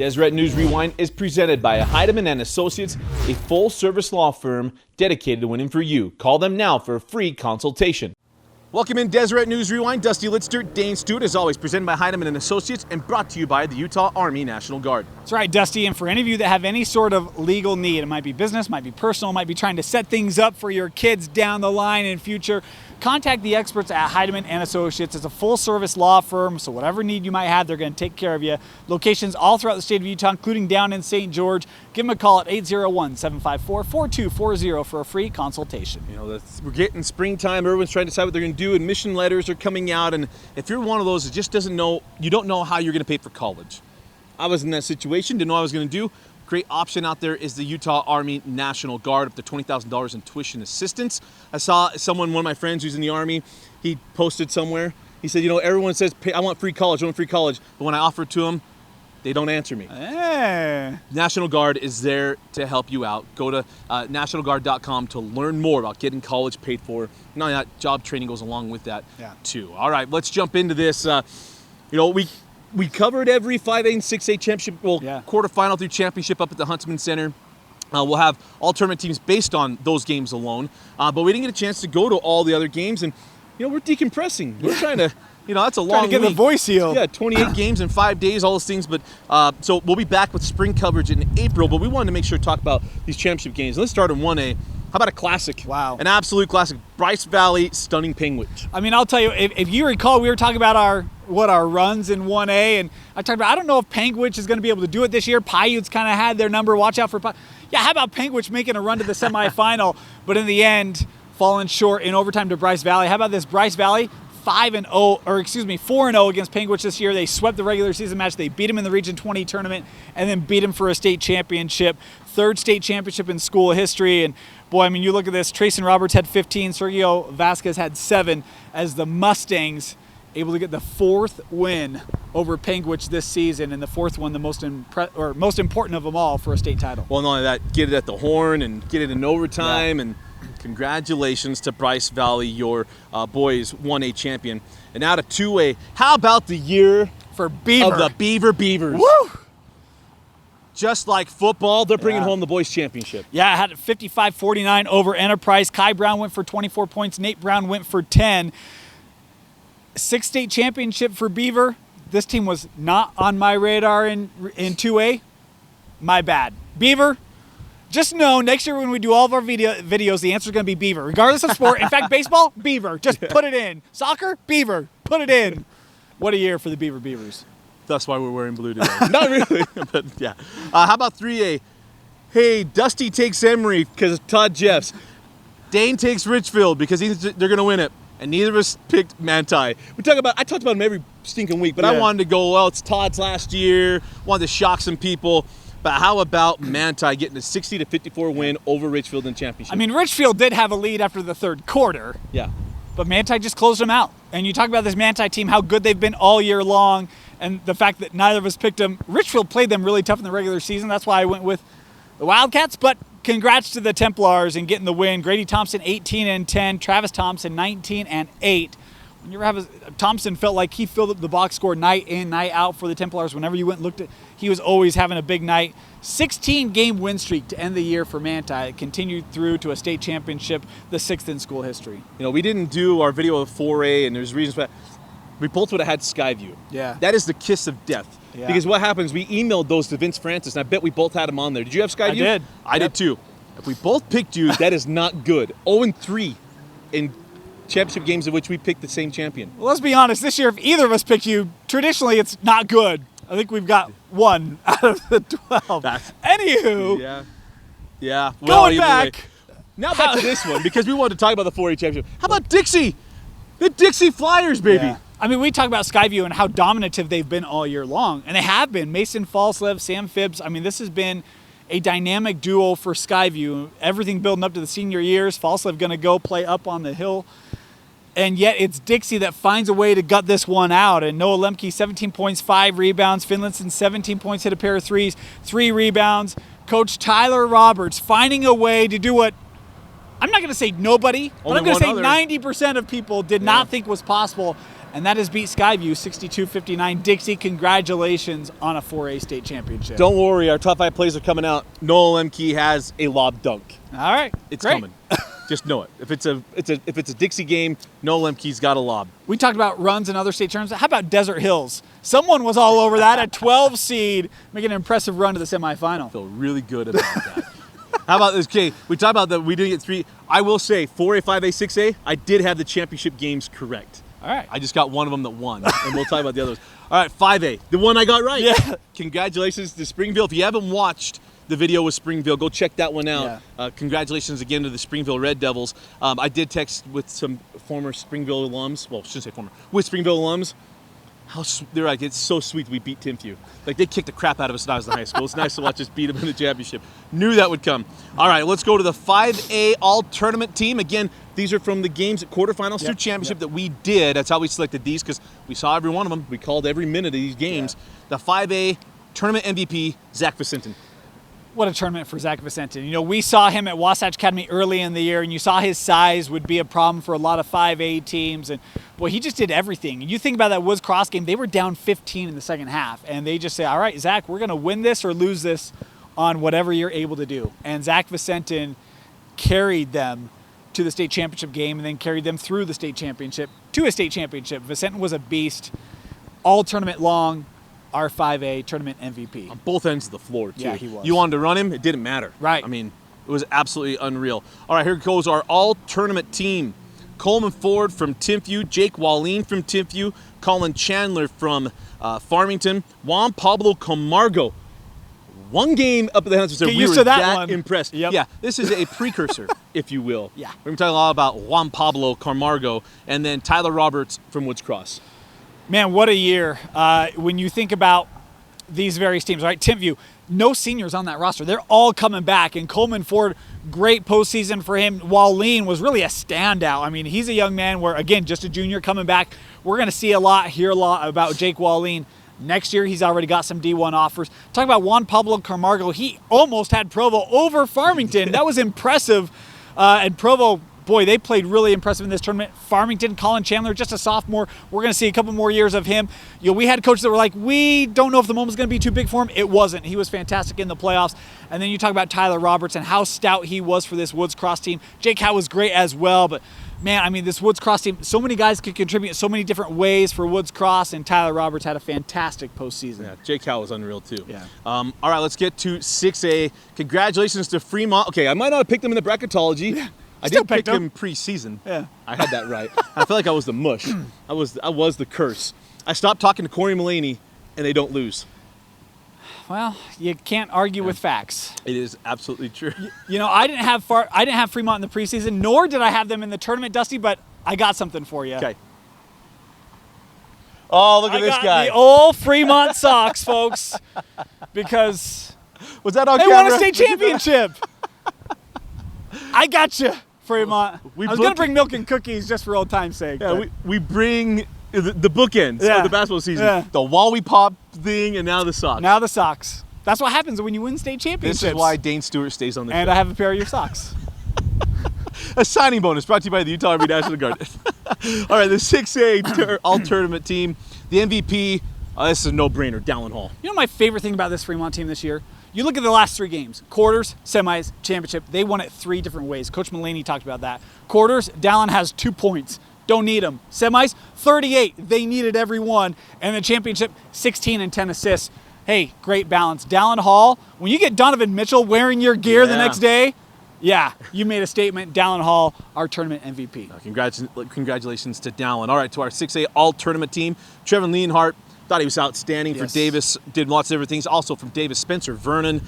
Deseret News Rewind is presented by Heidemann & Associates, a full-service law firm dedicated to winning for you. Call them now for a free consultation. Welcome in Deseret News Rewind. Dusty Litster, Dane, Stewart, as always, presented by Heidemann & Associates and brought to you by the Utah Army National Guard. That's right, Dusty, and for any of you that have any sort of legal need, it might be business, might be personal, might be trying to set things up for your kids down the line in future, contact the experts at Heidemann & Associates. It's a full-service law firm, so whatever need you might have, they're going to take care of you. Locations all throughout the state of Utah, including down in St. George. Give them a call at 801-754-4240 for a free consultation. You know, we're getting springtime. Everyone's trying to decide what they're going to do. Admission letters are coming out, and if you're one of those that just doesn't know, you don't know how you're going to pay for college. I was in that situation, didn't know what I was going to do. Great option out there is the Utah Army National Guard, up to $20,000 in tuition assistance. I saw one of my friends who's in the Army, he posted somewhere. He said, you know, everyone says, I want free college, but when I offer it to them, they don't answer me. National Guard is there to help you out. Go to nationalguard.com to learn more about getting college paid for. Not only that, job training goes along with that too. All right, let's jump into this. You know, we covered every 5A and 6A championship, quarterfinal through championship up at the Huntsman Center. We'll have all tournament teams based on those games alone. But we didn't get a chance to go to all the other games, and you know, we're decompressing. We're trying to, you know, that's a long week. Trying to get the voice healed. Yeah, 28 games in 5 days, all those things. But so we'll be back with spring coverage in April. But we wanted to make sure to talk about these championship games. Let's start in 1A. How about a classic? Wow. An absolute classic. Bryce Valley stunning Penguins. I mean, I'll tell you, if you recall, we were talking about our runs in 1A, and I talked about, I don't know if Penguins is going to be able to do it this year. Paiutes kind of had their number. Watch out for Yeah, how about Penguins making a run to the semifinal, but in the end, falling short in overtime to Bryce Valley. How about this? Bryce Valley, 4-0 against Penguins this year. They swept the regular season match. They beat them in the Region 20 tournament and then beat them for a state championship. Third state championship in school history. And boy, I mean, you look at this. Trayson Roberts had 15. Sergio Vasquez had 7 as the Mustangs able to get the 4th win over Penguins this season, and the 4th one the most important of them all for a state title. Well, not only that, get it at the horn and get it in overtime, and congratulations to Bryce Valley, your boys 1A champion. And now to 2A. How about the year for Beaver? Of the Beavers? Woo! Just like football, they're bringing home the boys championship. Yeah, I had it 55-49 over Enterprise. Kai Brown went for 24 points. Nate Brown went for 10. 6 state championship for Beaver. This team was not on my radar in 2A. My bad. Beaver, just know next year when we do all of our videos, the answer is going to be Beaver, regardless of sport. In fact, baseball, Beaver. Just put it in. Soccer, Beaver. Put it in. What a year for the Beavers. That's why we're wearing blue today. Not really, but yeah. How about 3A? Hey, Dusty takes Emory because of Todd Jeffs. Dane takes Richfield because they're going to win it. And neither of us picked Manti. I talked about him every stinking week, but I wanted to go, well, it's Todd's last year. Wanted to shock some people. But how about Manti getting a 60-54 win over Richfield in the championship? I mean, Richfield did have a lead after the 3rd quarter. Yeah. But Manti just closed them out. And you talk about this Manti team, how good they've been all year long, and the fact that neither of us picked them. Richfield played them really tough in the regular season. That's why I went with the Wildcats. But congrats to the Templars in getting the win. Grady Thompson, 18-10. Travis Thompson, 19-8. When you ever have Thompson felt like he filled up the box score night in, night out for the Templars. Whenever you went and looked at, he was always having a big night. 16-game win streak to end the year for Manti. It continued through to a state championship, the 6th in school history. You know, we didn't do our video of 4A, and there's reasons for that. We both would have had Skyview. Yeah. That is the kiss of death. Yeah. Because what happens, we emailed those to Vince Francis, and I bet we both had him on there. Did you have Skyview? I did. I did too. If we both picked you, that is not good. 0-3 in championship games in which we picked the same champion. Well, let's be honest. This year, if either of us picked you, traditionally it's not good. I think we've got 1 out of the 12. Anywho. Yeah. Well, going back. Now back to this one, because we wanted to talk about the 4A championship. How about Dixie? The Dixie Flyers, baby. Yeah. I mean, we talk about Skyview and how dominative they've been all year long. And they have been. Mason Falslev, Sam Phibbs. I mean, this has been a dynamic duo for Skyview. Everything building up to the senior years. Falslev going to go play up on the hill. And yet it's Dixie that finds a way to gut this one out. And Noah Lemke, 17 points, 5 rebounds. Finlinson, 17 points, hit a pair of threes, 3 rebounds. Coach Tyler Roberts finding a way to do what, I'm not going to say nobody, but I'm going to say 90% of people did not think was possible. and that is beat Skyview 62-59. Dixie, congratulations on a 4A state championship. Don't worry, our top 5 plays are coming out. Noel Lemke has a lob dunk. All right, It's great. coming. Just know it. If it's a Dixie game, Noel Lemke's got a lob. We talked about runs in other state tournaments. How about Desert Hills? Someone was all over that, a 12 seed, making an impressive run to the semifinal. I feel really good about that. How about this? Okay, we talked about that we didn't get 3. I will say 4A, 5A, 6A, I did have the championship games correct. All right. I just got one of them that won, and we'll talk about the others. All right, 5A, the one I got right. Yeah. Congratulations to Springville. If you haven't watched the video with Springville, go check that one out. Yeah. Congratulations again to the Springville Red Devils. I did text with some former Springville alums. Well, I shouldn't say former. With Springville alums. They're like, it's so sweet we beat Timpview. Like, they kicked the crap out of us when I was in high school. It's nice to watch us beat them in the championship. Knew that would come. All right, let's go to the 5A all-tournament team. Again, these are from the games at quarterfinals through championship that we did. That's how we selected these, because we saw every one of them. We called every minute of these games. The 5A tournament MVP, Zach Vicentin. What a tournament for Zach Vicentin. You know, we saw him at Wasatch Academy early in the year, and you saw his size would be a problem for a lot of 5A teams. And, boy, he just did everything. You think about that Woods Cross game, they were down 15 in the second half. And they just say, all right, Zach, we're going to win this or lose this on whatever you're able to do. And Zach Vicentin carried them to the state championship game and then carried them through the state championship to a state championship. Vicentin was a beast, all tournament long. Our 5A tournament MVP. On both ends of the floor, too. Yeah, he was. You wanted to run him, it didn't matter. Right. I mean, it was absolutely unreal. All right, here goes our all-tournament team. Coleman Ford from Timpview, Jake Walleen from Timpview, Colin Chandler from Farmington, Juan Pablo Camargo. One game up at the Hunters. Get We used were to that that one. impressed. Yep. Yeah, this is a precursor, if you will. Yeah. We're going to talk a lot about Juan Pablo Camargo, and then Tyler Roberts from Woods Cross. Man, what a year. When you think about these various teams, right? Timpview, no seniors on that roster. They're all coming back. And Coleman Ford, great postseason for him. Walleen was really a standout. I mean, he's a young man where, again, just a junior coming back. We're going to see hear a lot about Jake Walleen. Next year, he's already got some D1 offers. Talk about Juan Pablo Camargo. He almost had Provo over Farmington. That was impressive. And Provo, boy, they played really impressive in this tournament. Farmington, Colin Chandler, just a sophomore. We're going to see a couple more years of him. You know, we had coaches that were like, we don't know if the moment's going to be too big for him. It wasn't. He was fantastic in the playoffs. And then you talk about Tyler Roberts and how stout he was for this Woods Cross team. Jake Howe was great as well, but man, I mean, this Woods Cross team, so many guys could contribute so many different ways for Woods Cross, and Tyler Roberts had a fantastic postseason. Yeah, Jake Howe was unreal, too. Yeah. All right, let's get to 6A. Congratulations to Fremont. Okay, I might not have picked him in the bracketology. Yeah. I Still did pick picked him. him preseason. Yeah. I had that right. I feel like I was the mush. I was the curse. I stopped talking to Corey Mulaney, and they don't lose. Well, you can't argue with facts. It is absolutely true. You know, I didn't have Fremont in the preseason, nor did I have them in the tournament, Dusty, but I got something for you. Okay. Oh, look at this got guy. the old Fremont Sox, folks, because Was that on they camera? won a state championship. I got you, Fremont. We I was going to booked- bring milk and cookies just for old time's sake. Yeah, but- we bring the bookends Yeah. of the basketball season. Yeah. The Wally Pop thing, and now the Sox. Now the Sox. That's what happens when you win state championships. This is why Dane Stewart stays on the And show. I have a pair of your socks. A signing bonus brought to you by the Utah Army National Guard. All right, the 6A all-tournament team. The MVP, this is a no-brainer, Dallin Hall. You know my favorite thing about this Fremont team this year? You look at the last three games, quarters, semis, championship. They won it three different ways. Coach Mulaney talked about that. Quarters, Dallin has 2 points. Don't need them. Semis, 38. They needed every one. And the championship, 16 and 10 assists. Hey, great balance. Dallin Hall, when you get Donovan Mitchell wearing your gear the Yeah. next day, yeah, you made a statement. Dallin Hall, our tournament MVP. Congratulations to Dallin. All right, to our 6A all-tournament team. Trevor Leonhardt, thought he was outstanding for Yes. Davis. Did lots of other things. Also from Davis, Spencer Vernon,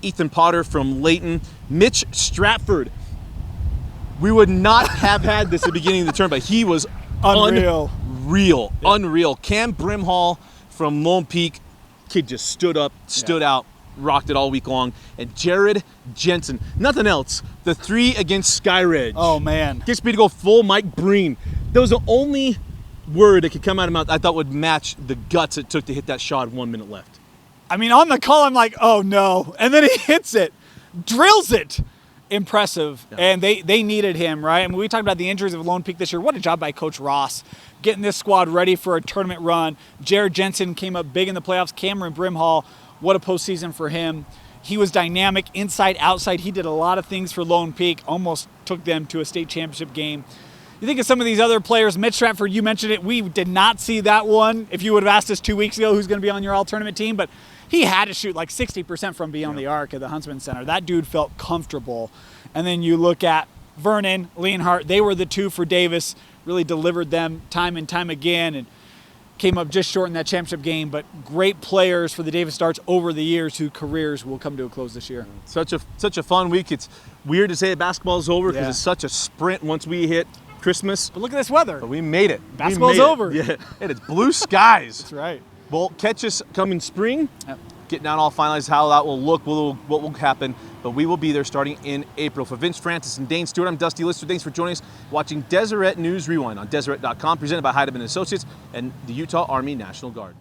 Ethan Potter from Layton, Mitch Stratford. We would not have had this at the beginning of the term, but he was Unreal. Unreal. Cam Brimhall from Lone Peak. Kid just stood up, stood out, rocked it all week long. And Jared Jensen. Nothing else. The 3 against Skyridge. Oh, man. Gets me to go full Mike Breen. That was the only word that could come out of mouth I thought would match the guts it took to hit that shot 1 minute left. I mean, on the call, I'm like, oh, no. And then he hits it, drills it. impressive, and they needed him, right? I mean, we talked about the injuries of Lone Peak this year. What a job by Coach Ross getting this squad ready for a tournament run. Jared Jensen came up big in the playoffs. Cameron Brimhall, what a postseason for him. He was dynamic inside, outside. He did a lot of things for Lone Peak, almost took them to a state championship game. You think of some of these other players. Mitch Stratford, you mentioned it. We did not see that one. If you would have asked us 2 weeks ago who's going to be on your all-tournament team, but he had to shoot like 60% from beyond the arc at the Huntsman Center. That dude felt comfortable. And then you look at Vernon, Leonhardt. They were the two for Davis, really delivered them time and time again and came up just short in that championship game. But great players for the Davis Darts over the years whose careers will come to a close this year. Such a fun week. It's weird to say that basketball's over because it's such a sprint once we hit Christmas. But look at this weather. But we made it. Basketball's over. Yeah, and it's blue skies. That's right. Well, catch us coming spring. Yep. Getting out all finalized how that will look, what will happen. But we will be there starting in April. For Vince Francis and Dane Stewart, I'm Dusty Litster. Thanks for joining us watching Deseret News Rewind on Deseret.com, presented by Heidemann Associates and the Utah Army National Guard.